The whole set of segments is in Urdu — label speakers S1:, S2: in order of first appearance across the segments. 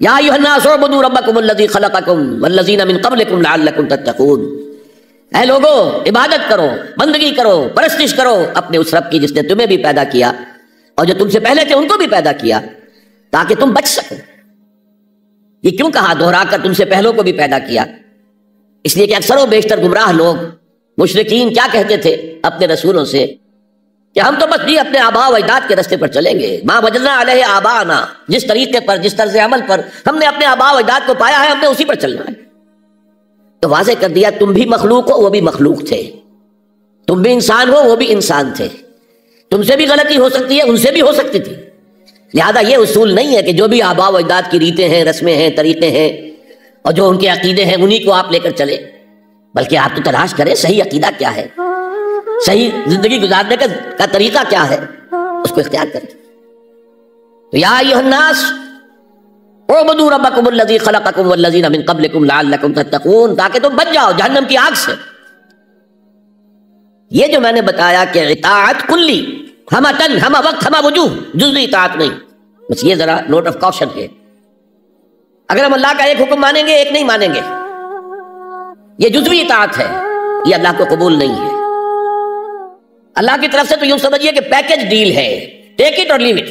S1: یا ایھا الناس اعبدوا ربکم الذی خلقکم والذین من قبلکم لعلکم تتقون، اے لوگو عبادت کرو، بندگی کرو، پرستش کرو اپنے اس رب کی جس نے تمہیں بھی پیدا کیا اور جو تم سے پہلے تھے ان کو بھی پیدا کیا تاکہ تم بچ سکو۔ یہ کیوں کہا دوہرا کر تم سے پہلوں کو بھی پیدا کیا؟ اس لیے کہ اکثر و بیشتر گمراہ لوگ مشرکین کیا کہتے تھے اپنے رسولوں سے کہ ہم تو بس بھی اپنے آباء و اجداد کے راستے پر چلیں گے، ما وجدنا علیہ آباءنا، جس طریقے پر جس طرز عمل پر ہم نے اپنے آباء و اجداد کو پایا ہے ہم نے اسی پر چلنا ہے۔ تو واضح کر دیا تم بھی مخلوق ہو وہ بھی مخلوق تھے، تم بھی انسان ہو وہ بھی انسان تھے، تم سے بھی غلطی ہو سکتی ہے ان سے بھی ہو سکتی تھی، لہذا یہ اصول نہیں ہے کہ جو بھی آباء و اجداد کی ریتیں ہیں، رسمیں ہیں، طریقے ہیں اور جو ان کے عقیدے ہیں انہی کو آپ لے کر چلے، بلکہ آپ تو تلاش کریں صحیح عقیدہ کیا ہے، صحیح زندگی گزارنے کا طریقہ کیا ہے، اس کو اختیار کریں۔ تو یا ایھا الناس اعبدوا ربکم الذی خلقکم والذین من قبلکم لعلکم تتقون، تاکہ تم بچ جاؤ جہنم کی آگ سے۔ یہ جو میں نے بتایا کہ اطاعت کلی، ہمہ تن، ہمہ وقت، ہمہ وجوہ، جزوی اطاعت نہیں، بس یہ ذرا نوٹ آف کاشن ہے۔ اگر ہم اللہ کا ایک حکم مانیں گے ایک نہیں مانیں گے، یہ جزوی اطاعت ہے، یہ اللہ کو قبول نہیں ہے۔ اللہ کی طرف سے تو یوں سمجھیے کہ پیکج ڈیل ہے، ٹیک اٹ اور لیو اٹ،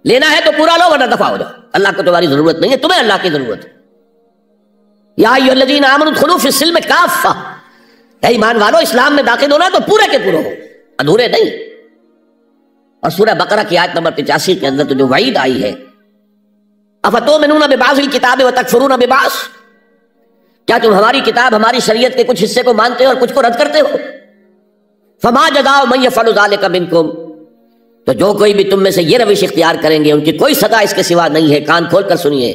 S1: لینا ہے تو پورا لو ورنہ دفع ہو جاؤ، اللہ کو تمہاری ضرورت نہیں ہے، تمہیں اللہ کی ضرورت ہے۔ یا ایھا الذین آمنوا ادخلوا فی السلم کافہ، اے ایمان والو اسلام میں داخل ہونا تو پورے کے پورے ہو، ادھورے نہیں۔ اور سورہ بقرہ کی آیت نمبر 85 کے اندر تو جو وعید آئی ہے، افتؤمنون ببعض الکتاب وتکفرون ببعض، کیا تم ہماری کتاب ہماری شریعت کے کچھ حصے کو مانتے ہو اور کچھ کو رد کرتے ہو؟ فما جزاء من یفعل ذلک منکم، تو جو کوئی بھی تم میں سے یہ روش اختیار کریں گے ان کی کوئی سزا اس کے سوا نہیں ہے، کان کھول کر سنیے،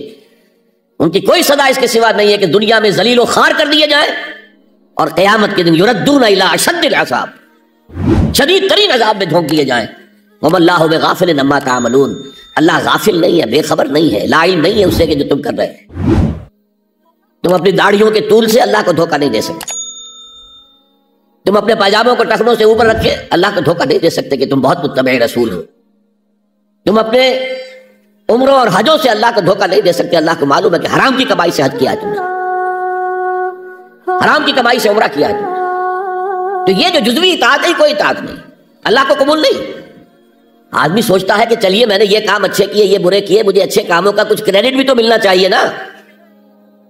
S1: ان کی کوئی سزا اس کے سوا نہیں ہے کہ دنیا میں ذلیل و خوار کر دیے جائیں اور قیامت کے دن یردون الی اشد العذاب، شدید ترین عذاب میں جھونک دیے جائیں۔ وما اللہ بغافل عما تعملون، اللہ غافل نہیں ہے، بے خبر نہیں ہے، لا علم نہیں ہے اس سے کہ جو تم کر رہے ہیں۔ تم اپنی داڑھیوں کے طول سے اللہ کو دھوکہ نہیں دے سکتے، تم اپنے پاجاموں کو ٹخنوں سے اوپر رکھ کے اللہ کو دھوکہ نہیں دے سکتے کہ تم بہت متبع رسول ہو، تم اپنے عمروں اور حجوں سے اللہ کو دھوکہ نہیں دے سکتے، اللہ کو معلوم ہے کہ حرام کی کمائی سے حج کیا ہے تم نے، حرام کی کمائی سے عمرہ کیا ہے تم نے۔ تو یہ جو جزوی اطاعت ہے کوئی اطاعت نہیں، اللہ کو قبول نہیں۔ آدمی سوچتا ہے کہ چلیے میں نے یہ کام اچھے کیے یہ برے کیے، مجھے اچھے کاموں کا کچھ کریڈٹ بھی تو ملنا چاہیے نا،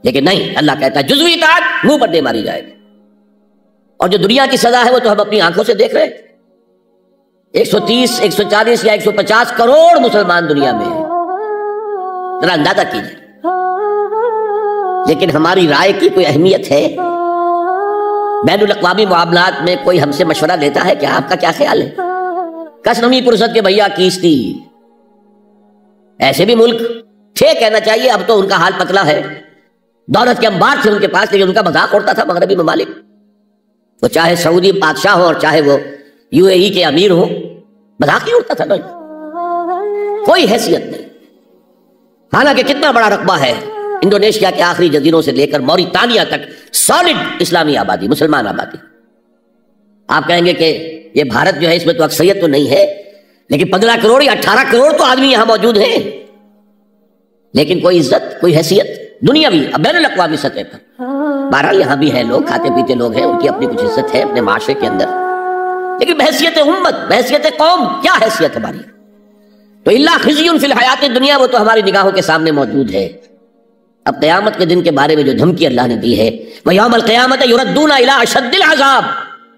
S1: لیکن نہیں، اللہ کہتا ہے جزوی اطاعت منہ پر دے ماری جائے گی، اور جو دنیا کی سزا ہے وہ تو ہم اپنی آنکھوں سے دیکھ رہے ہیں۔ 130 140 یا 150 کروڑ مسلمان دنیا میں ہیں، ذرا اندازہ کیجیے، لیکن ہماری رائے کی کوئی اہمیت ہے؟ بین الاقوامی معاملات میں کوئی ہم سے مشورہ لیتا ہے کہ آپ کا کیا خیال ہے؟ کس نمی پرست کے بھیا کیستی، ایسے بھی ملک تھے کہنا چاہیے، اب تو ان کا حال پتلا ہے، دولت کے انبار تھے ان کے پاس، لیکن ان کا مذاق اڑتا تھا مغربی ممالک، وہ چاہے سعودی بادشاہ ہو اور چاہے وہ UAE کے امیر ہو، مذاق ہی اڑتا تھا، کوئی حیثیت نہیں۔ حالانکہ کتنا بڑا رقبہ ہے انڈونیشیا کے آخری جزیروں سے لے کر موریتانیہ تک، سالڈ اسلامی آبادی، مسلمان آبادی۔ آپ کہیں گے کہ یہ بھارت جو ہے اس میں تو اکثریت تو نہیں ہے، لیکن 15 کروڑ یا 18 کروڑ تو آدمی یہاں موجود ہیں، لیکن کوئی عزت کوئی حیثیت دنیاوی بین الاقوامی سطح پر۔ بہرحال یہاں بھی ہیں لوگ، کھاتے پیتے لوگ ہیں، ان کی اپنی کچھ عزت ہے اپنے معاشرے کے اندر، لیکن بحیثیت امت، بحیثیت قوم کیا حیثیت ہماری؟ تو الا خزی فی الحیات الدنیا، وہ تو ہماری نگاہوں کے سامنے موجود ہے۔ اب قیامت کے دن کے بارے میں جو دھمکی اللہ نے دی ہے، وَيَوْمَ الْقِيَامَةِ يُرَدُّونَ إِلَىٰ أَشَدِّ الْعَذَابِ،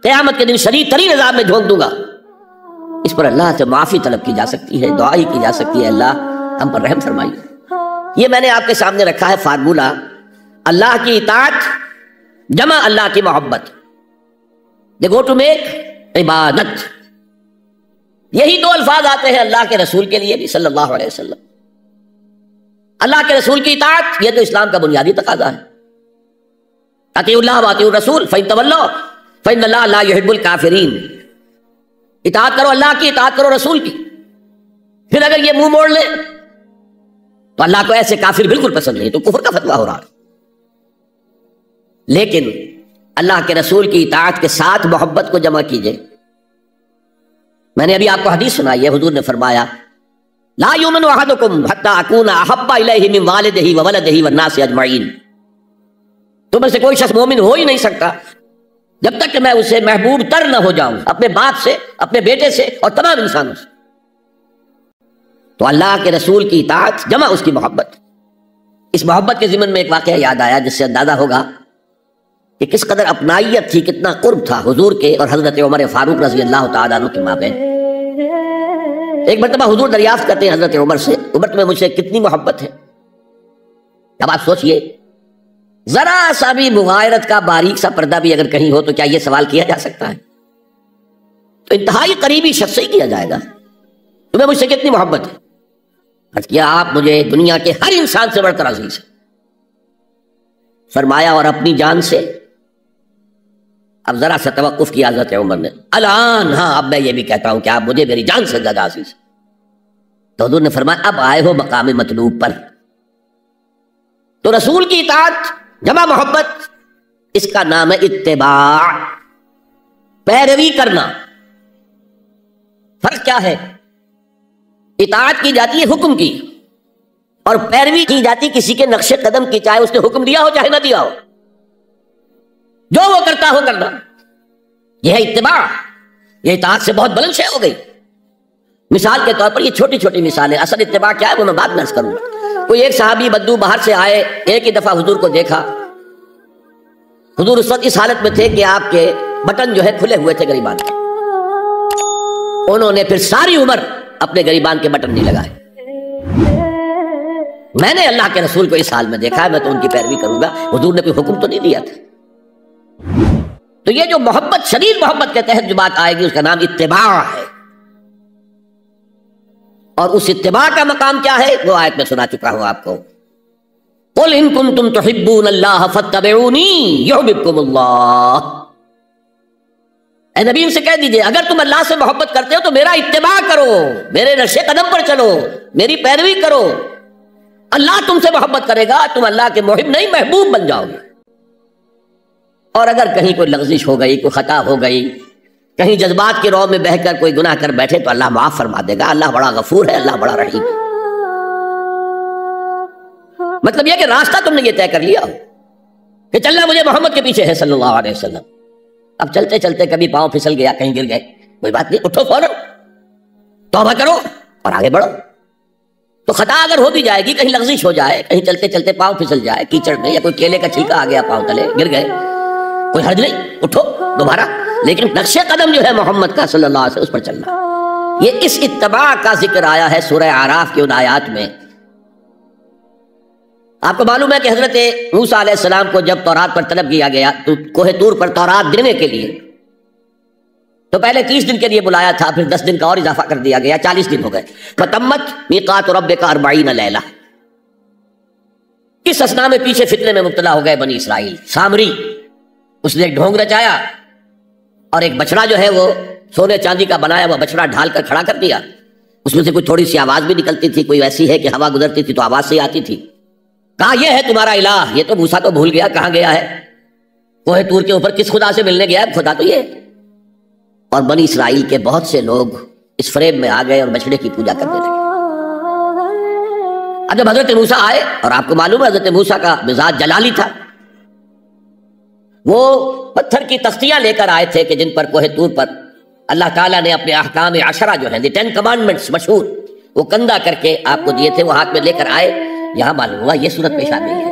S1: قیامت کے دن شدید ترین عذاب میں جھونک دوں گا۔ اس پر اللہ سے معافی طلب کی جا سکتی ہے، دعا ہی کی جا سکتی ہے، اللہ ہم پر رحم فرمائیے۔ یہ میں نے آپ کے سامنے رکھا ہے فارمولہ، اللہ کی اطاعت جمع اللہ کی محبت، they go to make عبادت۔ یہی دو الفاظ آتے ہیں اللہ کے رسول کے لیے بھی صلی اللہ علیہ وسلم۔ اللہ کے رسول کی اطاعت یہ تو اسلام کا بنیادی تقاضا ہے، اطیعوا اللہ واطیعوا الرسول فإن تولوا فإن اللہ لا يحب الکافرین۔ اطاعت کرو اللہ کی، اطاعت کرو رسول کی، پھر اگر یہ منہ موڑ لے تو اللہ کو ایسے کافر بالکل پسند نہیں، تو کفر کا فتویٰ ہو رہا ہے۔ لیکن اللہ کے رسول کی اطاعت کے ساتھ محبت کو جمع کیجئے۔ میں نے ابھی آپ کو حدیث سنائی ہے، حضور نے فرمایا لا یؤمن احدکم حتی اکون احب الیہ من والدہ وولدہ والناس اجمعین، تم میں سے کوئی شخص مومن ہو ہی نہیں سکتا جب تک کہ میں اسے محبوب تر نہ ہو جاؤں، اپنے باپ سے، اپنے بیٹے سے اور تمام انسانوں سے۔ تو اللہ کے رسول کی اطاعت جمع اس کی محبت۔ اس محبت کے ضمن میں ایک واقعہ یاد آیا جس سے اندازہ ہوگا کہ کس قدر اپنائیت تھی، کتنا قرب تھا حضور کے اور حضرت عمر فاروق رضی اللہ تعالیٰ عنہ کے مابین۔ ایک مرتبہ حضور دریافت کرتے ہیں حضرت عمر سے، عمر تمہیں مجھ سے کتنی محبت ہے؟ اب آپ سوچئے، ذرا سا بھی مغایرت کا باریک سا پردہ بھی اگر کہیں ہو تو کیا یہ سوال کیا جا سکتا ہے؟ تو انتہائی قریبی شخص سے ہی کیا جائے گا، تمہیں مجھ سے کتنی محبت ہے؟ عرض کیا آپ مجھے دنیا کے ہر انسان سے بڑھ کر عزیز ہے۔ فرمایا اور اپنی جان سے؟ اب ذرا سا توقف کیا حضرت عمر نے، الان ہاں اب میں یہ بھی کہتا ہوں کہ آپ مجھے میری جان سے زیادہ عزیز ہیں۔ تو حضور نے فرمایا اب آئے ہو مقام مطلوب پر۔ تو رسول کی اطاعت جمع محبت، اس کا نام ہے اتباع، پیروی کرنا۔ فرق کیا ہے؟ اطاعت کی جاتی ہے حکم کی، اور پیروی کی جاتی کسی کے نقش قدم کی، چاہے اس نے حکم دیا ہو چاہے نہ دیا ہو، جو وہ کرتا ہو کرنا۔ یہ ہے اتباع۔ یہ اطاعت سے بہت بلند شے ہو گئی۔ مثال کے طور پر یہ چھوٹی چھوٹی مثالیں، اصل اتباع کیا ہے وہ میں بعد میں عرض کروں۔ کوئی ایک صحابی بدو باہر سے آئے، ایک ہی دفعہ حضور کو دیکھا، حضور اس وقت اس حالت میں تھے کہ آپ کے بٹن جو ہے کھلے ہوئے تھے گریبان کے، انہوں نے پھر ساری عمر اپنے گریبان کے بٹن نہیں لگائے۔ میں نے اللہ کے رسول کو اس حال میں دیکھا ہے، میں تو ان کی پیروی کروں گا، حضور نے کوئی حکم تو نہیں دیا تھا۔ تو یہ جو محبت، شدید محبت کے تحت جو بات آئے گی اس کا نام اتباع ہے۔ اور اس اتباع کا مقام کیا ہے وہ آیت میں سنا چکا ہوں آپ کو، قل ان کنتم تحبون اللہ فاتبعونی یحببکم اللہ۔ اے نبی ان سے کہہ دیجئے اگر تم اللہ سے محبت کرتے ہو تو میرا اتباع کرو، میرے نقش قدم پر چلو، میری پیروی کرو، اللہ تم سے محبت کرے گا، تم اللہ کے محب نہیں محبوب بن جاؤ گے۔ اور اگر کہیں کوئی لغزش ہو گئی، کوئی خطا ہو گئی، کہیں جذبات کی رو میں بہہ کر کوئی گناہ کر بیٹھے تو اللہ معاف فرما دے گا، اللہ بڑا غفور ہے، اللہ بڑا رحیم ہے۔ مطلب یہ کہ راستہ تم نے یہ طے کر لیا ہو کہ چلنا مجھے محمد کے پیچھے ہے صلی اللہ علیہ وسلم۔ اب چلتے چلتے کبھی پاؤں پھسل گیا، کہیں گر گئے، کوئی بات نہیں، اٹھو فوراً، توبہ کرو اور آگے بڑھو۔ تو خطا اگر ہو بھی جائے گی، کہیں لغزش ہو جائے، کہیں چلتے چلتے پاؤں پھسل جائے کیچڑ میں، یا کوئی کیلے کا چھلکا آ گیا پاؤں تلے، گر گئے، کوئی حرج نہیں، اٹھو دوبارہ، لیکن نقش قدم جو ہے محمد کا صلی اللہ علیہ وسلم اس پر چلنا۔ یہ اس اتباع کا ذکر آیا ہے سورہ اعراف کی ان آیات میں۔ آپ کو معلوم ہے کہ حضرت موسیٰ علیہ السلام کو جب تورات پر طلب کیا گیا تو کوہ طور پر تورات دینے کے لیے، تو پہلے 30 دن کے لیے بلایا تھا، پھر 10 دن کا اور اضافہ کر دیا گیا، 40 دن ہو گئے۔ فَتَمَّتْ مِيقَاتُ رَبِّكَ 40 لَيْلَةً۔ کس اسنا میں پیچھے فتنے میں مبتلا ہو گئے بنی اسرائیل؟ سامری، اس نے ایک ڈھونگ رچایا اور ایک بچڑا جو ہے وہ سونے چاندی کا بنایا ہوا بچڑا ڈھال کر کھڑا کر دیا، اس میں سے کوئی تھوڑی سی آواز بھی نکلتی تھی، کوئی ایسی ہے کہ ہوا گزرتی تھی تو آواز سے آتی تھی۔ کہا یہ ہے تمہارا الہ، یہ تو موسیٰ تو بھول گیا کہاں گیا ہے، کوہ طور کے اوپر کس خدا سے ملنے گیا ہے، خدا تو یہ ہے۔ اور بنی اسرائیل کے بہت سے لوگ اس فریب میں آ گئے اور بچڑے کی پوجا کرنے لگے۔ اب جب حضرت موسیٰ آئے، اور آپ کو معلوم ہے حضرت موسیٰ کا مزاج جلالی تھا، وہ پتھر کی تختیاں لے کر آئے تھے کہ جن پر کوہ طور پر اللہ تعالیٰ نے اپنے احکام عشرہ جو ہیں 10 کمانڈمنٹس مشہور، وہ کندہ کر کے آپ کو دیے تھے، وہ ہاتھ میں لے کر آئے۔ یہاں معلوم ہوا یہ صورت پیش آ گئی ہے۔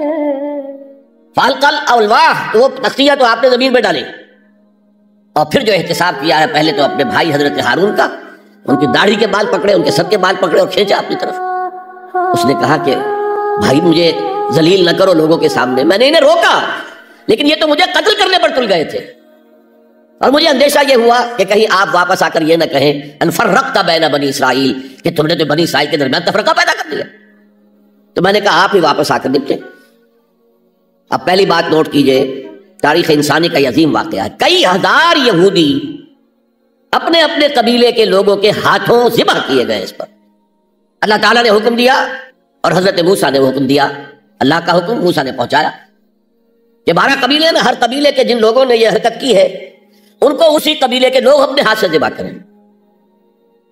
S1: فالقل الواح، تو وہ تختیاں تو آپ نے زمین پہ ڈالی، اور پھر جو احتساب کیا ہے پہلے تو اپنے بھائی حضرت ہارون کا، ان کی داڑھی کے بال پکڑے، ان کے سر کے بال پکڑے اور کھینچا اپنی طرف۔ اس نے کہا کہ بھائی مجھے ذلیل نہ کرو لوگوں کے سامنے، میں نے انہیں روکا لیکن یہ تو مجھے قتل کرنے پر تل گئے تھے، اور مجھے اندیشہ یہ ہوا کہ کہیں آپ واپس آ کر یہ نہ کہیں ان فرقت بین بنی اسرائیل، کہ تم نے تو بنی اسرائیل کے درمیان تفرقہ پیدا کر دیا۔ تو میں نے کہا آپ ہی واپس آ کر نپٹیں۔ اب پہلی بات نوٹ کیجئے، تاریخ انسانی کا یہ عظیم واقعہ ہے، کئی ہزار یہودی اپنے اپنے قبیلے کے لوگوں کے ہاتھوں ذبح کیے گئے اس پر۔ اللہ تعالیٰ نے حکم دیا اور حضرت موسیٰ نے وہ حکم دیا، اللہ کا حکم موسیٰ نے پہنچایا کہ 12 قبیلے میں ہر قبیلے کے جن لوگوں نے یہ حرکت کی ہے ان کو اسی قبیلے کے لوگ اپنے ہاتھ سے ذبح کریں۔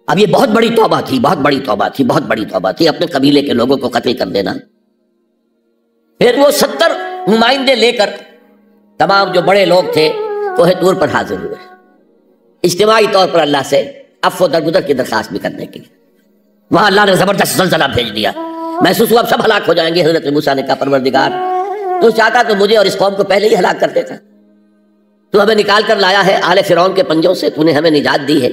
S1: اب یہ بہت بڑی توبہ تھی، بہت بڑی توبہ تھی، بہت بڑی توبہ تھی، اپنے قبیلے کے لوگوں کو قتل کر دینا۔ پھر وہ 70 نمائندے لے کر تمام جو بڑے لوگ تھے کوہ طور پر حاضر ہوئے، اجتماعی طور پر اللہ سے عفو درگزر کی درخواست بھی کرنے کے لیے۔ وہاں اللہ نے زبردست زلزلہ بھیج دیا، محسوس ہوا اب سب ہلاک ہو جائیں گے۔ حضرت موسیٰ نے کہا پروردگار تو چاہتا تو مجھے اور اس قوم کو پہلے ہی ہلاک کر دیتا، تو ہمیں نکال کر لایا ہے آل فرعون کے پنجوں سے، تو نے ہمیں نجات دی ہے،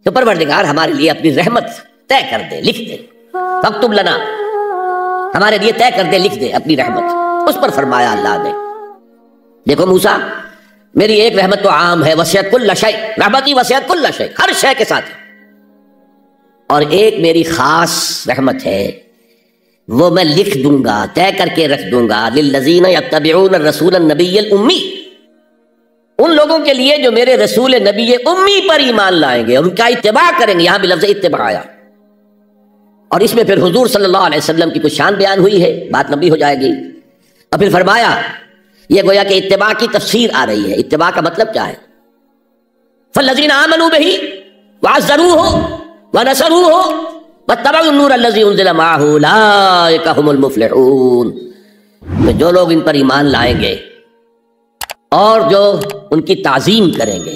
S1: تو پروردگار ہمارے لیے اپنی رحمت طے کر دے، لکھ دے، فاکتب لنا، ہمارے لیے طے کر دے، لکھ دے اپنی رحمت۔ اس پر فرمایا اللہ نے دیکھو موسیٰ میری ایک رحمت تو عام ہے، وسعت کل شیء، رحمتی وسعت کل شیء، ہر شے کے ساتھ ہے، اور ایک میری خاص رحمت ہے وہ میں لکھ دوں گا، طے کر کے رکھ دوں گا، للذین یتبعون الرسول النبی الامی، ان لوگوں کے لیے جو میرے رسول نبی امی پر ایمان لائیں گے اور ان کا اتباع کریں گے۔ یہاں بھی لفظ اتباع آیا، اور اس میں پھر حضور صلی اللہ علیہ وسلم کی کچھ شان بیان ہوئی ہے، بات لمبی ہو جائے گی۔ اور پھر فرمایا یہ گویا کہ اتباع کی تفسیر آ رہی ہے۔ اتباع کا مطلب کیا ہے؟ فالذین آمنوا بہ وعزروہ ونصروہ واتبعوا النور الذی انزل معہ اولئک ھم المفلحون، جو لوگ ان پر ایمان لائیں گے اور جو ان کی تعظیم کریں گے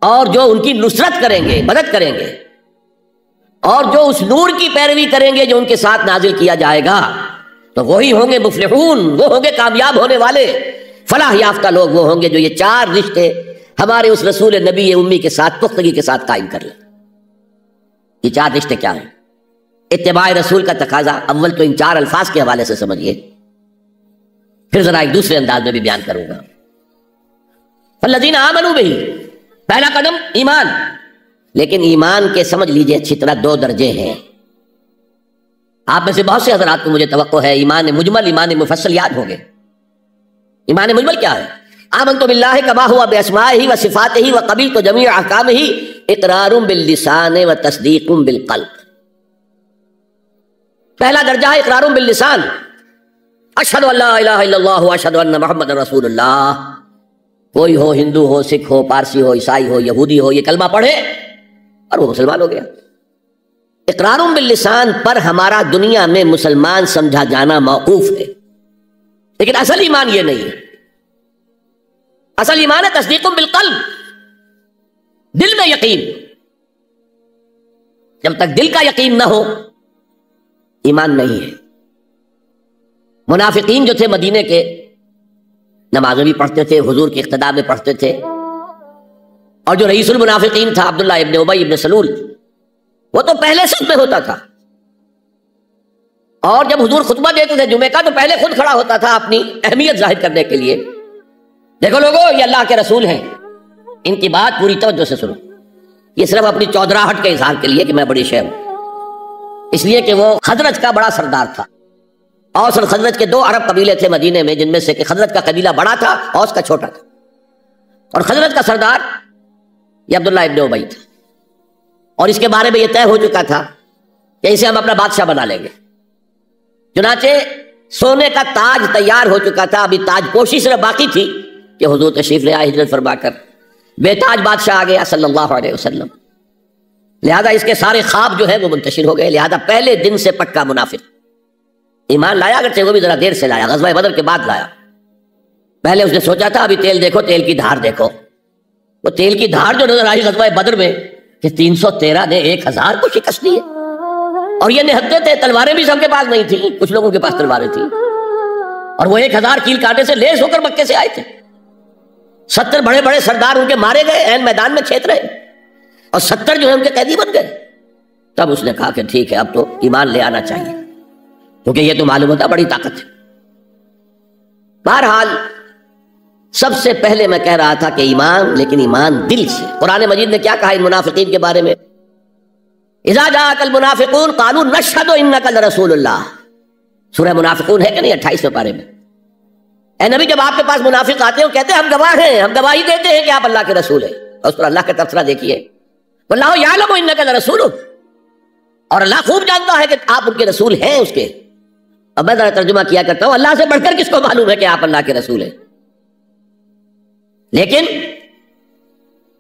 S1: اور جو ان کی نصرت کریں گے، مدد کریں گے، اور جو اس نور کی پیروی کریں گے جو ان کے ساتھ نازل کیا جائے گا، تو وہی ہوں گے مفلحون، وہ ہوں گے کامیاب ہونے والے، فلاح یافتہ لوگ وہ ہوں گے جو یہ چار رشتے ہمارے اس رسول نبی امی کے ساتھ پختگی کے ساتھ قائم کر لیں۔ یہ چار رشتے کیا ہیں؟ اتباع رسول کا تقاضا اول تو ان چار الفاظ کے حوالے سے سمجھیے، پھر ذرا ایک دوسرے انداز میں بھی بیان کروں گا۔ فالذین آمنوا بہ، پہلا قدم ایمان، لیکن ایمان کے سمجھ لیجئے اچھی طرح دو درجے ہیں۔ آپ میں سے بہت سے حضرات کو مجھے توقع ہے ایمان مجمل، ایمان مفصل یاد ہوں گے۔ ایمان مجمل کیا ہے؟ آمنت باللہ کما ہوا باسمائہ و صفاتہ و قبلت جمیع احکامہ اقرار باللسان و تصدیق بالقلب۔ پہلا درجہ ہے اقرار باللسان، اشہد ان لا الہ الا اللہ و اشہد ان محمد رسول اللہ۔ کوئی ہو، ہندو ہو، سکھ ہو، پارسی ہو، عیسائی ہو، یہودی ہو، یہ کلمہ پڑھے اور وہ مسلمان ہو گیا۔ اقرار باللسان پر ہمارا دنیا میں مسلمان سمجھا جانا موقوف ہے، لیکن اصل ایمان یہ نہیں ہے۔ اصل ایمان ہے تصدیق بالقلب، دل میں یقین۔ جب تک دل کا یقین نہ ہو ایمان نہیں ہے۔ منافقین جو تھے مدینے کے، نمازیں بھی پڑھتے تھے، حضور کی اقتداء میں پڑھتے تھے، اور جو رئیس المنافقین تھا عبداللہ ابن ابی ابن سلول، وہ تو پہلے صف میں ہوتا تھا، اور جب حضور خطبہ دیتے تھے جمعے کا تو پہلے خود کھڑا ہوتا تھا اپنی اہمیت ظاہر کرنے کے لیے۔ دیکھو لوگو، یہ اللہ کے رسول ہیں، ان کی بات پوری توجہ سے سنو۔ یہ صرف اپنی چودراہٹ کے اظہار کے لیے کہ میں بڑی شے ہوں، اس لیے کہ وہ خزرج کا بڑا سردار تھا۔ اوس اور خزرج کے دو عرب قبیلے تھے مدینے میں، جن میں سے کہ خزرج کا قبیلہ بڑا تھا، اوس کا چھوٹا تھا، اور خزرج کا سردار یہ عبداللہ ابن ابی تھا، اور اس کے بارے میں یہ طے ہو چکا تھا کہ اسے ہم اپنا بادشاہ بنا لیں گے۔ چنانچہ سونے کا تاج تیار ہو چکا تھا، ابھی تاج پوشی صرف باقی تھی کہ حضور تشریف لے آئے ہجرت فرما کر، بے تاج بادشاہ آ گیا صلی اللہ علیہ وسلم۔ لہذا اس کے سارے خواب جو ہے وہ منتشر ہو گئے، لہذا پہلے دن سے پکا منافق۔ ایمان لایا اگرچہ وہ بھی ذرا دیر سے لایا، غزوہ بدر کے بعد لایا۔ پہلے اس نے سوچا تھا ابھی تیل دیکھو، تیل کی دھار دیکھو، وہ تیل کی دھار جو نظر آئی غزوہ بدر میں کہ 313 نے 1000 کو شکست دی ہے، اور یہ نہتے تھے، تلواریں بھی سب کے پاس نہیں تھیں، کچھ لوگوں کے پاس تلواریں تھیں، اور وہ 1000 کیل کانٹے سے لیس ہو کر مکے سے آئے تھے۔ 70 بڑے بڑے سردار ان کے مارے گئے، عین میدان میں چھیت رہے، اور 70 جو ہے ان کے قیدی بن گئے۔ تب اس نے کہا کہ ٹھیک ہے اب تو ایمان لے آنا چاہیے، کیونکہ یہ تو معلوم ہوتا بڑی طاقت ہے۔ بہرحال سب سے پہلے میں کہہ رہا تھا کہ ایمان، لیکن ایمان دل سے۔ قرآن مجید نے کیا کہا ان منافقین کے بارے میں؟ اذا جاءک المنافقون قالوا نشهد انک لرسول اللہ، سورہ منافقون ہے کہ نہیں 28ویں پارے میں۔ اے نبی جب آپ کے پاس منافق آتے ہیں وہ کہتے ہیں ہم گواہ ہیں، ہم گواہی دیتے ہیں کہ آپ اللہ کے رسول ہیں، اور اس پر اللہ کا تبصرہ دیکھیے، واللہ یعلم انک لرسول، اور اللہ خوب جانتا ہے کہ آپ ان کے رسول ہیں اس کے۔ اب میں ذرا ترجمہ کیا کرتا ہوں، اللہ سے بڑھ کر کس کو معلوم ہے کہ آپ اللہ کے رسول ہیں؟ لیکن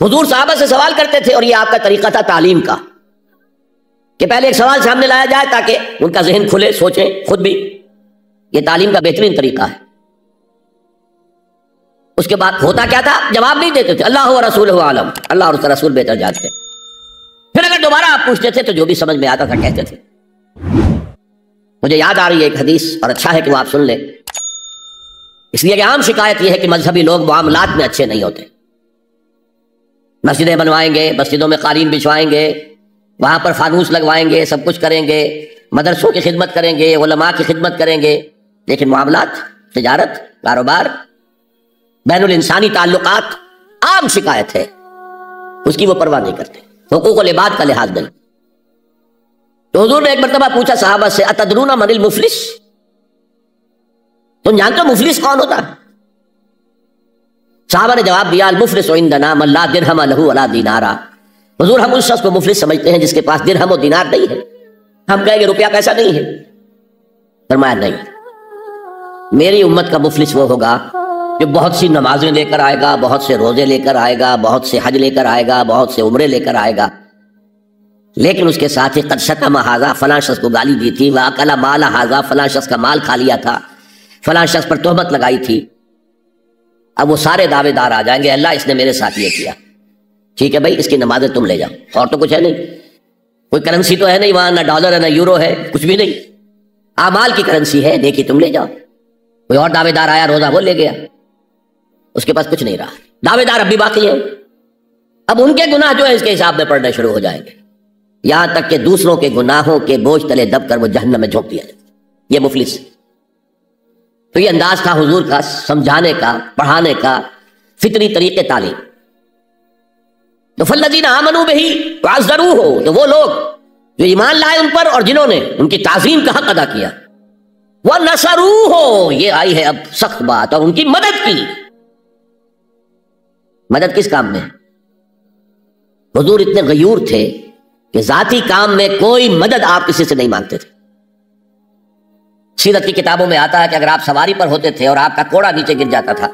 S1: حضور صحابہ سے سوال کرتے تھے، اور یہ آپ کا طریقہ تھا تعلیم کا کہ پہلے ایک سوال سامنے لایا جائے تاکہ ان کا ذہن کھلے، سوچیں خود بھی. یہ تعلیم کا بہترین طریقہ ہے. اس کے بعد ہوتا کیا تھا؟ جواب نہیں دیتے تھے، اللہ و رسولہ عالم، اللہ اور اس کا رسول بہتر جانتے. پھر اگر دوبارہ آپ پوچھتے تھے تو جو بھی سمجھ میں آتا تھا کہتے تھے. مجھے یاد آ رہی ہے ایک حدیث، اور اچھا ہے کہ وہ آپ سن لیں، اس لیے کہ عام شکایت یہ ہے کہ مذہبی لوگ معاملات میں اچھے نہیں ہوتے. مسجدیں بنوائیں گے، مسجدوں میں قالین بچھوائیں گے، وہاں پر فانوس لگوائیں گے، سب کچھ کریں گے، مدرسوں کی خدمت کریں گے، علماء کی خدمت کریں گے، لیکن معاملات، تجارت، کاروبار، بین الانسانی تعلقات عام شکایت ہے، اس کی وہ پرواہ نہیں کرتے، حقوق العباد کا لحاظ نہیں. تو حضور نے ایک مرتبہ پوچھا صحابہ سے، اتدرون من المفلس، تم جانتے ہو مفلس کون ہوتا ہے؟ صحابہ نے جواب دیا، المفلس عندنا من لا درہم لہ ولا دینارا. حضور ہم اس شخص کو مفلس سمجھتے ہیں جس کے پاس درہم و دینار نہیں ہے. ہم کہیں گے روپیہ پیسہ نہیں ہے. فرمایا نہیں، میری امت کا مفلس وہ ہوگا جو بہت سی نمازیں لے کر آئے گا، بہت سے روزے لے کر آئے گا، بہت سے حج لے کر آئے گا، بہت سے عمرے لے کر آئے گا، لیکن اس کے ساتھ ہی قد شتم ھذا، فلاں شخص کو گالی دی تھی، واکل مال ھذا، فلاں شخص کا مال کھا لیا تھا، فلاں شخص پر تہمت لگائی تھی. اب وہ سارے دعوے دار آ جائیں گے، اللہ اس نے میرے ساتھ یہ کیا. ٹھیک ہے بھائی، اس کی نمازیں تم لے جاؤ، اور تو کچھ ہے نہیں، کوئی کرنسی تو ہے نہیں وہاں، نہ ڈالر ہے نہ یورو ہے، کچھ بھی نہیں، اعمال کی کرنسی ہے، دیکھی تم لے جاؤ. کوئی اور دعوے دار آیا، روزہ وہ لے گیا، اس کے پاس کچھ نہیں رہا. دعوے دار اب بھی باقی ہیں. اب ان کے گناہ جو ہے اس کے حساب میں پڑنے شروع ہو جائیں گے، یہاں تک کہ دوسروں کے گناہوں کے بوجھ تلے دب کر وہ جہنم میں جھونک دیا جائے. یہ مفلس. تو یہ انداز تھا حضور کا سمجھانے کا، پڑھانے کا، فطری طریقے تعلیم. تو فالذین آمنوا بہ وعزروہ، تو وہ لوگ جو ایمان لائے ان پر اور جنہوں نے ان کی تعظیم کا حق ادا کیا. وَنَصَرُوهُ، یہ آئی ہے اب سخت بات، اور ان کی مدد کی. مدد کس کام میں؟ حضور اتنے غیور تھے کہ ذاتی کام میں کوئی مدد آپ کسی سے نہیں مانگتے تھے. سیرت کی کتابوں میں آتا ہے کہ اگر آپ سواری پر ہوتے تھے اور آپ کا کوڑا نیچے گر جاتا تھا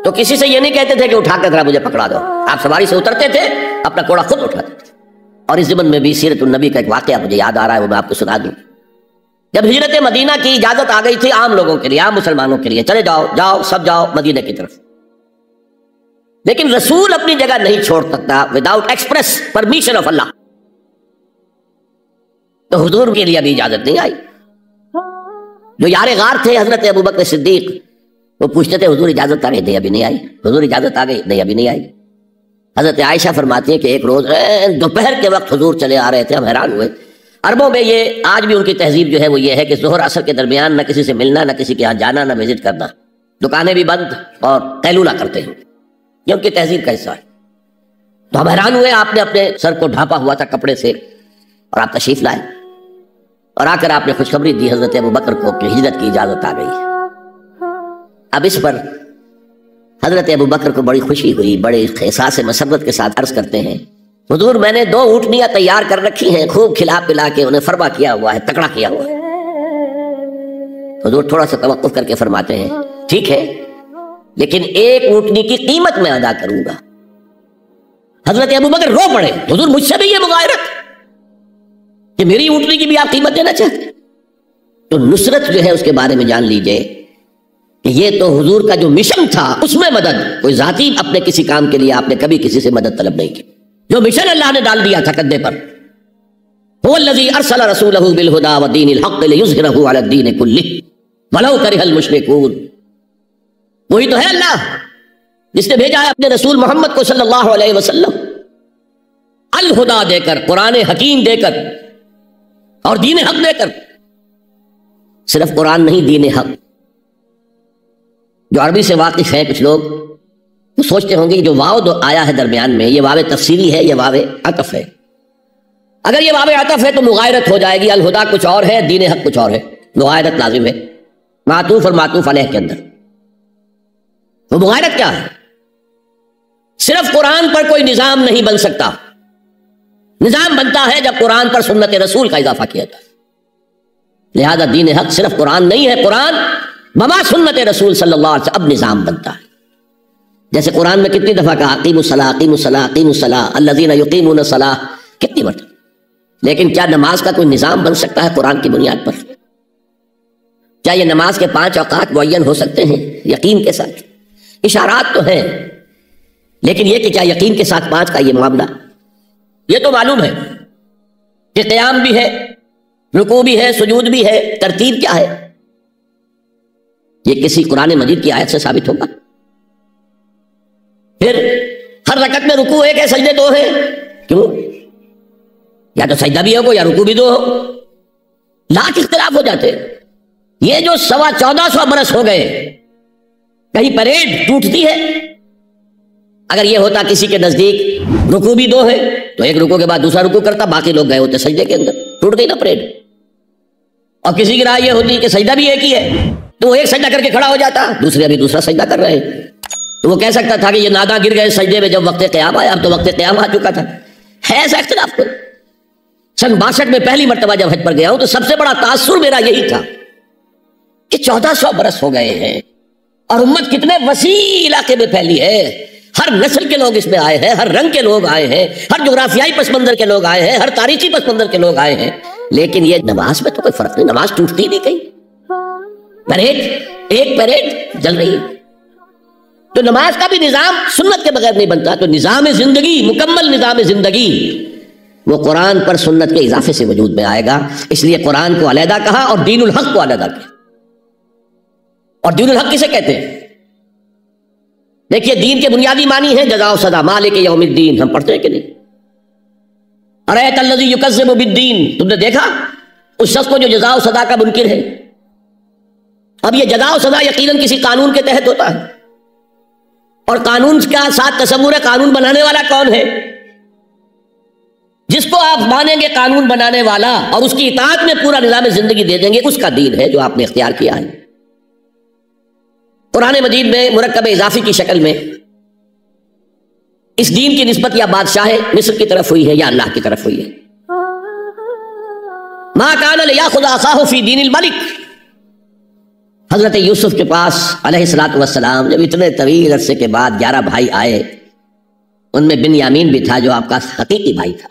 S1: تو کسی سے یہ نہیں کہتے تھے کہ اٹھا کر ذرا مجھے پکڑا دو. آپ سواری سے اترتے تھے، اپنا کوڑا خود اٹھاتے تھے. اور اس ضمن میں بھی سیرت النبی کا ایک واقعہ مجھے یاد آ رہا ہے، وہ میں آپ کو سنا دوں. جب ہجرت مدینہ کی اجازت آ گئی تھی عام لوگوں کے لیے، عام مسلمانوں کے لیے، چلے جاؤ جاؤ سب جاؤ مدینہ کی طرف، لیکن رسول اپنی جگہ نہیں چھوڑ سکتا وداؤٹ ایکسپریس پرمیشن آف اللہ. تو حضور کے لیے ابھی اجازت نہیں آئی. جو یار غار تھے حضرت ابوبکر صدیق، وہ پوچھتے تھے حضور اجازت آ گئی؟ نہیں ابھی نہیں آئی. حضور اجازت آ گئی؟ نہیں ابھی نہیں آئی. حضرت عائشہ فرماتی ہیں کہ ایک روز دوپہر کے وقت حضور چلے آ رہے تھے، ہم حیران ہوئے. عربوں میں یہ آج بھی ان کی تہذیب جو ہے وہ یہ ہے کہ ظہر عصر کے درمیان نہ کسی سے ملنا، نہ کسی کے یہاں جانا، نہ وزٹ کرنا، دکانیں بھی بند اور قیلولہ کرتے ہیں. یہ ان کی تہذیب کا حصہ ہے. تو ہم حیران ہوئے، آپ نے اپنے سر کو ڈھانپا ہوا تھا کپڑے سے اور آپ تشریف لائے، اور آ کر آپ نے خوشخبری دی حضرت ابوبکر کو کہ ہجرت کی اجازت آ گئی. اب اس پر حضرت ابوبکر کو بڑی خوشی ہوئی، بڑے احساس مسرت کے ساتھ عرض کرتے ہیں، حضور میں نے 2 اونٹنیاں تیار کر رکھی ہیں، خوب کھلا پلا کے انہیں فربا کیا ہوا ہے، تکڑا کیا ہوا ہے. حضور تھوڑا سا توقف کر کے فرماتے ہیں ٹھیک ہے، لیکن 1 اونٹنی کی قیمت میں ادا کروں گا. حضرت ابوبکر رو پڑے، حضور مجھ سے بھی یہ مغایرت کہ میری اونٹنی کی بھی آپ قیمت دینا چاہتے. تو نصرت جو ہے اس کے بارے میں جان لیجئے کہ یہ تو حضور کا جو مشن تھا اس میں مدد، کوئی ذاتی اپنے کسی کام کے لیے آپ نے کبھی کسی سے مدد طلب نہیں کی. جو مشن اللہ نے ڈال دیا تھا کندھے پر، هو الذی ارسل رسولہ بالہدی ودین الحق لیظہرہ علی الدین کلہ ولو کرہ المشرکون. وہی تو ہے اللہ جس نے بھیجا ہے اپنے رسول محمد کو صلی اللہ علیہ وسلم الہدا دے کر، قرآن حکیم دے کر اور دین حق دے کر. صرف قرآن نہیں، دین حق. جو عربی سے واقف ہیں کچھ لوگ وہ سوچتے ہوں گے کہ جو واو آیا ہے درمیان میں، یہ واو تفسیری ہے، یہ واو عطف ہے. اگر یہ واو عطف ہے تو مغایرت ہو جائے گی، الہدا کچھ اور ہے، دین حق کچھ اور ہے، مغایرت لازم ہے معطوف اور معطوف علیہ کے اندر. وہ مغایرت کیا ہے؟ صرف قرآن پر کوئی نظام نہیں بن سکتا. نظام بنتا ہے جب قرآن پر سنت رسول کا اضافہ کیا جائے. لہذا دین حق صرف قرآن نہیں ہے، قرآن بما سنت رسول صلی اللہ علیہ وسلم اب نظام بنتا ہے. جیسے قرآن میں کتنی دفعہ کہا اقیموا الصلاۃ اقیموا الصلاۃ اقیموا الصلاۃ الذین یقیمون الصلاۃ، کتنی مرتبہ. لیکن کیا نماز کا کوئی نظام بن سکتا ہے قرآن کی بنیاد پر؟ کیا یہ نماز کے 5 اوقات معین ہو سکتے ہیں یقین کے ساتھ؟ اشارات تو ہیں، لیکن یہ کہ کیا یقین کے ساتھ 5 کا یہ معاملہ؟ یہ تو معلوم ہے کہ قیام بھی ہے، رکوع بھی ہے، سجود بھی ہے، ترتیب کیا ہے؟ یہ کسی قرآن مجید کی آیت سے ثابت ہوگا؟ پھر ہر رکعت میں رکوع ایک ہے، سجدے 2 ہیں، کیوں؟ یا تو سجدہ بھی ہو یا رکوع بھی 2 ہو. لاکھ اختلاف ہو جاتے. یہ جو 1450 برس ہو گئے، کہیں پریڈ ٹوٹتی ہے؟ اگر یہ ہوتا کسی کے نزدیک رکوع بھی 2 ہے تو ایک رکوع کے بعد دوسرا رکوع کرتا، باقی لوگ گئے ہوتے سجدے کے اندر، ٹوٹ گئی نا پریڈ. اور کسی کی رائے یہ ہوتی کہ سجدہ بھی ایک ہی ہے تو وہ ایک سجدہ کر کے کھڑا ہو جاتا، دوسرے ابھی دوسرا سجدہ کر رہے ہیں، تو وہ کہہ سکتا تھا کہ یہ ناداں گر گئے سجدے میں جب وقت قیام آیا، اب تو وقت قیام آ چکا تھا. ہے ایسا اختلاف کوئی؟ سن 62 میں پہلی مرتبہ جب حج پر گیا ہوں تو سب سے بڑا تاثر میرا یہی تھا کہ 1400 برس ہو گئے ہیں اور امت کتنے وسیع علاقے میں پھیلی ہے. ہر نسل کے لوگ اس میں آئے ہیں، ہر رنگ کے لوگ آئے ہیں، ہر جغرافیائی پس منظر کے لوگ آئے ہیں، ہر تاریخی پس منظر کے لوگ آئے ہیں، لیکن یہ نماز میں تو کوئی فرق نہیں، نماز ٹوٹتی نہیں کہیں. پریڈ ایک پریڈ چل رہی ہے. تو نماز کا بھی نظام سنت کے بغیر نہیں بنتا. تو نظام زندگی، مکمل نظام زندگی، وہ قرآن پر سنت کے اضافے سے وجود میں آئے گا. اس لیے قرآن کو علیحدہ کہا اور دین الحق کو علیحدہ کیا. اور دین الحق کسے کہتے ہیں؟ دیکھیے دین کے بنیادی معنی ہے جزا و سزا، مالک یوم الدین. ہم پڑھتے ہیں کہ نہیں؟ ارأیت الذی یکذب بالدین، تم نے دیکھا اس شخص کو جو جزا و سزا کا منکر ہے. اب یہ جزا و سزا یقیناً کسی قانون کے تحت ہوتا ہے، اور قانون کا ساتھ تصور ہے قانون بنانے والا کون ہے. جس کو آپ مانیں گے قانون بنانے والا اور اس کی اطاعت میں پورا نظام زندگی دے دیں گے، اس کا دین ہے جو آپ نے اختیار کیا ہے. قرآن مجید میں مرکب اضافی کی شکل میں اس دین کی نسبت یا بادشاہ مصر کی طرف ہوئی ہے یا اللہ کی طرف ہوئی ہے. ما کان لیاخذ اخاہ فی دین الملک. حضرت یوسف کے پاس علیہ الصلوۃ والسلام جب اتنے طویل عرصے کے بعد 11 بھائی آئے، ان میں بنیامین بھی تھا جو آپ کا حقیقی بھائی تھا.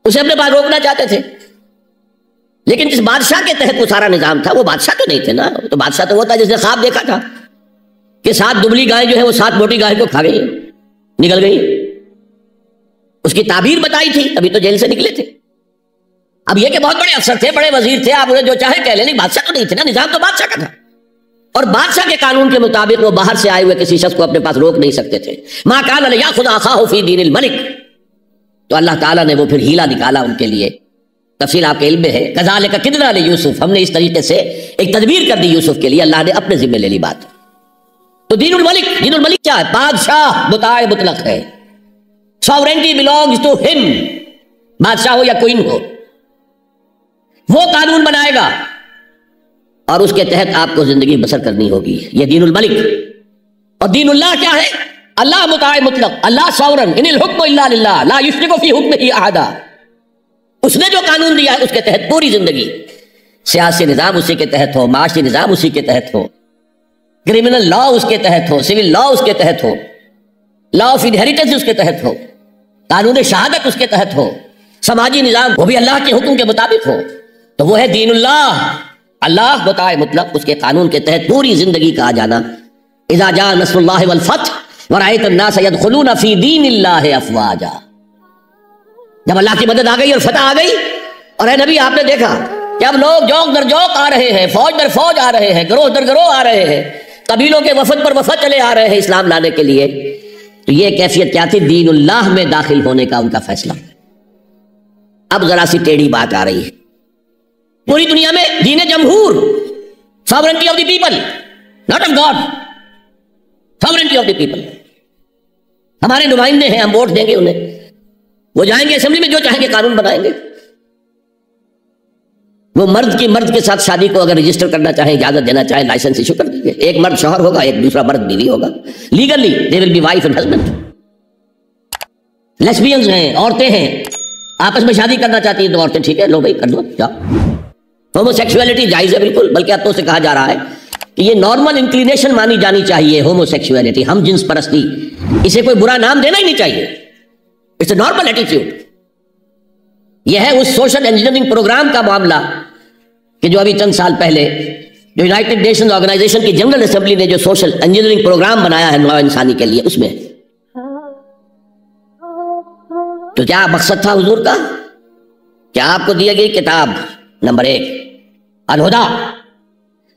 S1: اسے اپنے پاس روکنا چاہتے تھے، لیکن جس بادشاہ کے تحت وہ سارا نظام تھا وہ بادشاہ تو نہیں تھے نا. تو بادشاہ تو وہ تھا جس نے خواب دیکھا تھا کہ 7 دبلی گائیں جو ہے وہ 7 موٹی گائے کو کھا گئی، نکل گئی. اس کی تعبیر بتائی تھی، ابھی تو جیل سے نکلے تھے. اب یہ کہ بہت بڑے افسر تھے، بڑے وزیر تھے، آپ انہیں جو چاہے کہہ لیں، نہیں بادشاہ تو نہیں تھے نا، نظام تو بادشاہ کا تھا. اور بادشاہ کے قانون کے مطابق وہ باہر سے آئے ہوئے کسی شخص کو اپنے پاس روک نہیں سکتے تھے. ما کان لیاخذ اخاہ فی دین الملک. تو اللہ تعالیٰ نے وہ پھر ہیلا نکالا ان کے لیے. تفصیل آپ کے علم میں ہے. کذالک کدنا لیوسف، ہم نے اس طریقے سے ایک تدبیر کر دی یوسف کے لیے، اللہ نے اپنے ذمہ لے لی بات. تو دین الملک، دین الملک کیا ہے؟ بادشاہ مطاع مطلق ہے. ساورینٹی بلونگز ٹو ہم. بادشاہ ہو یا کوئن ہو، وہ قانون بنائے گا اور اس کے تحت آپ کو زندگی بسر کرنی ہوگی. یہ دین الملک. اور دین اللہ کیا ہے؟ اللہ مطاع مطلق، اللہ ساورن، ان الحکم الا للہ لا یشرک فی حکمہ احدا. اس نے جو قانون دیا ہے اس کے تحت پوری زندگی. سیاسی نظام اسی کے تحت ہو، معاشی نظام اسی کے تحت ہو، کرمنل لا اس کے تحت ہو، سول لا اس کے تحت ہو، لا آف انہیریٹنس اس کے تحت ہو، قانون شہادت اس کے تحت ہو، سماجی نظام وہ بھی اللہ کے حکم کے مطابق ہو. تو وہ ہے دین اللہ. اللہ مطاع مطلق، اس کے قانون کے تحت پوری زندگی کا آ جانا. اذا جاء نصر اللہ والفتح ورأیت الناس يدخلون فی دین اللہ افواجا. جب اللہ کی مدد آ گئی اور فتح آ گئی، اور اے نبی آپ نے دیکھا کہ اب لوگ جوق در جوق آ رہے ہیں، فوج در فوج آ رہے ہیں، گروہ در گروہ آ رہے ہیں، قبیلوں کے وفد پر وفد چلے آ رہے ہیں اسلام لانے کے لیے. تو یہ کیفیت کیا تھی؟ دین اللہ میں داخل ہونے کا ان کا فیصلہ. اب ذرا سی ٹیڑھی بات آ رہی ہے. پوری دنیا میں دین جمہور، sovereignty of the people, not of God, sovereignty of the people. ہمارے نمائندے ہیں، ہم ووٹ دیں گے انہیں، وہ جائیں گے اسمبلی میں جو چاہیں گے قانون بنائیں گے. وہ مرد کی مرد کے ساتھ شادی کو اگر رجسٹر کرنا چاہیں، اجازت دینا چاہیں، لائسنس ایشو کر دیجیے. ایک مرد شوہر ہوگا، ایک دوسرا مرد بیوی ہوگا. Legally they will be wife and husband. Lesbians ہیں، عورتیں ہیں، آپس میں شادی کرنا چاہتی ہیں تو عورتیں ٹھیک ہے، لو بھائی کر دو، جاؤ. ہومو سیکسولیٹی جائز ہے بالکل، بلکہ اب تو سے کہا جا رہا ہے کہ یہ نارمل انکلینیشن مانی جانی چاہیے، ہومو سیکسولیٹی، ہم جنس پرستی، اسے کوئی برا نام دینا ہی نہیں چاہیے، اٹس اے نارمل ایٹیٹیوڈ۔ یہ ہے اس سوشل انجینئرنگ پروگرام کا معاملہ کہ جو ابھی چند سال پہلے جو یونائٹڈ نیشنز آرگنائزیشن کی جنرل اسمبلی نے جو سوشل انجینئرنگ پروگرام بنایا ہے نوع انسانی کے لیے، اس میں تو کیا مقصد تھا حضور کا؟ کیا آپ کو دی گئی کتاب نمبر 1 الہدیٰ،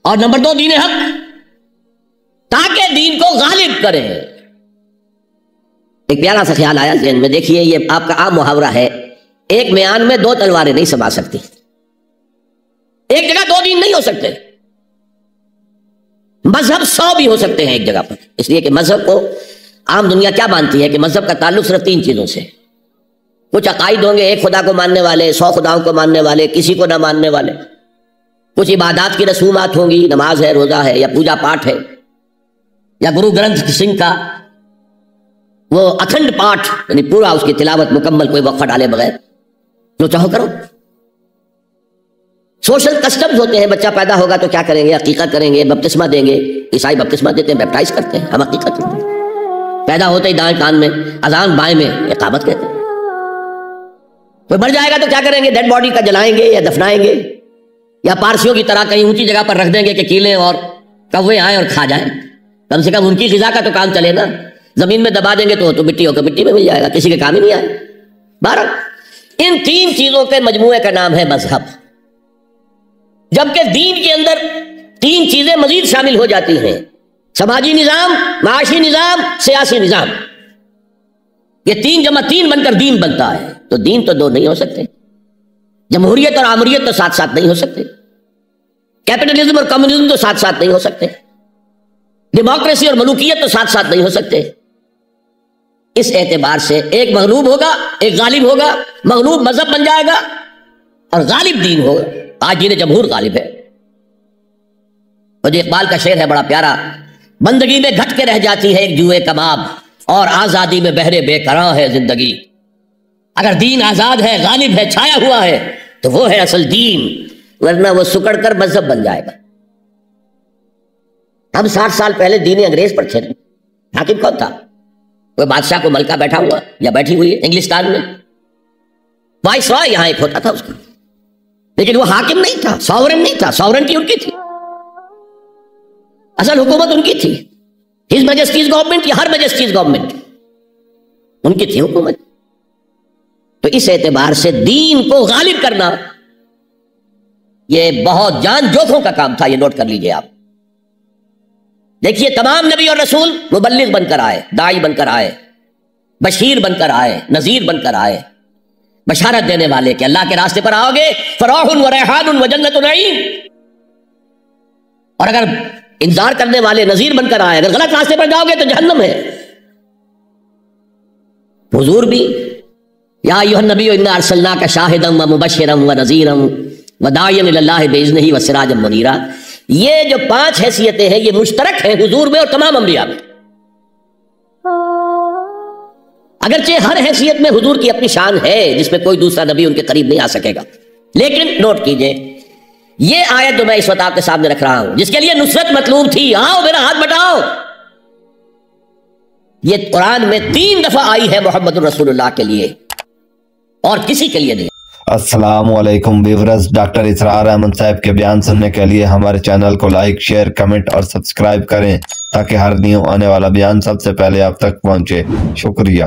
S1: اور نمبر 2 دین حق، تاکہ دین کو غالب کرے۔ ایک پیارا سا خیال آیا ذہن میں، دیکھیے یہ آپ کا عام محاورہ ہے، ایک میان میں 2 تلواریں نہیں سما سکتی، ایک جگہ 2 دین نہیں ہو سکتے۔ مذہب 100 بھی ہو سکتے ہیں ایک جگہ پر، اس لیے کہ مذہب کو عام دنیا کیا مانتی ہے کہ مذہب کا تعلق صرف 3 چیزوں سے، کچھ عقائد ہوں گے، ایک خدا کو ماننے والے، 100 خداؤں کو ماننے والے، کسی کو نہ ماننے والے، کچھ عبادات کی رسومات ہوں گی، نماز ہے، روزہ ہے، یا پوجا پاٹ ہے، یا گرو گرنتھ سنگھ کا وہ اکھنڈ پاٹ، یعنی پورا اس کی تلاوت مکمل، کوئی وقفہ ڈالے بغیر، جو چاہو کرو۔ سوشل کسٹمز ہوتے ہیں، بچہ پیدا ہوگا تو کیا کریں گے؟ عقیقت کریں گے، بپتسمہ دیں گے، عیسائی بپتسمہ دیتے ہیں، بیپٹائز کرتے ہیں، ہم عقیقت کرتے ہیں، پیدا ہوتے ہی دائیں کان میں اذان، بائیں میں اقامت کہتے ہیں۔ کوئی مر جائے گا تو کیا کریں گے؟ ڈیڈ باڈی کا جلائیں گے یا دفنائیں گے، یا پارسیوں کی طرح کہیں اونچی جگہ پر رکھ دیں گے کہ کیلیں اور کوے آئیں اور کھا جائیں، کم سے کم ان کی غذا کا تو کام چلے نا۔ زمین میں دبا دیں گے تو مٹی ہو کے مٹی میں مل جائے گا، کسی کے کام ہی نہیں آئے۔ بہرحال ان 3 چیزوں کے مجموعے کا نام ہے مذہب، جبکہ دین کے اندر 3 چیزیں مزید شامل ہو جاتی ہیں، سماجی نظام، معاشی نظام، سیاسی نظام۔ یہ 3 جمع 3 بن کر دین بنتا ہے، تو دین تو 2 نہیں ہو سکتے، جمہوریت اور آمریت تو ساتھ ساتھ نہیں ہو سکتے، کیپٹلزم اور کمیونزم تو ساتھ ساتھ نہیں ہو سکتے، ڈیموکریسی اور ملوکیت تو ساتھ ساتھ نہیں ہو سکتے۔ اس اعتبار سے ایک مغلوب ہوگا، ایک غالب ہوگا، مغلوب مذہب بن جائے گا اور غالب دین ہوگا۔ آج دین جمہور غالب ہے۔ اور جو اقبال کا شعر ہے بڑا پیارا، بندگی میں گھٹ کے رہ جاتی ہے ایک جوئے کباب، اور آزادی میں بہرے بے قرار ہے زندگی۔ اگر دین آزاد ہے، غالب ہے، چھایا ہوا ہے، تو وہ ہے اصل دین، ورنہ وہ سکڑ کر مذہب بن جائے گا۔ ہم 60 سال پہلے دین انگریز پر تھے، حاکم کون تھا؟ کوئی بادشاہ کو ملکہ بیٹھا ہوا یا بیٹھی ہوئی ہے انگلستان میں، وائس رائے یہاں ایک ہوتا تھا اس کا، لیکن وہ حاکم نہیں تھا، ساورن نہیں تھا، ساورنٹی ان کی تھی، اصل حکومت ان کی تھی، ہز میجسٹیز گورنمنٹ یا ہر میجسٹیز گورنمنٹ، ان کی تھی حکومت۔ تو اس اعتبار سے دین کو غالب کرنا یہ بہت جان جوکھوں کا کام تھا، یہ نوٹ کر لیجئے آپ۔ دیکھیے تمام نبی اور رسول مبلغ بن کر آئے، داعی بن کر آئے، بشیر بن کر آئے، نذیر بن کر آئے، بشارت دینے والے کہ اللہ کے راستے پر آؤ گے فراح و ریحان و جنت نعیم، اور اگر انذار کرنے والے نذیر بن کر آئے، اگر غلط راستے پر جاؤ گے تو جہنم ہے۔ حضور بھی یا ایھا النبی انا ارسلناک شاہدا و مبشرا و نذیرا و داعیا الی اللہ باذنہ و سراجا منیرا، یہ جو 5 حیثیتیں ہیں یہ مشترک ہیں حضور میں اور تمام انبیاء میں، اگرچہ ہر حیثیت میں حضور کی اپنی شان ہے جس میں کوئی دوسرا نبی ان کے قریب نہیں آ سکے گا، لیکن نوٹ کیجئے یہ آیت جو میں اس وقت آپ کے سامنے رکھ رہا ہوں، جس کے لیے نصرت مطلوب تھی، آؤ میرا ہاتھ بٹاؤ، یہ قرآن میں 3 دفعہ آئی ہے محمد رسول اللہ کے لیے اور کسی کے لیے نہیں۔
S2: السلام علیکم ویورز، ڈاکٹر اسرار احمد صاحب کے بیان سننے کے لیے ہمارے چینل کو لائک، شیئر، کمنٹ اور سبسکرائب کریں تاکہ ہر نیو آنے والا بیان سب سے پہلے آپ تک پہنچے۔ شکریہ۔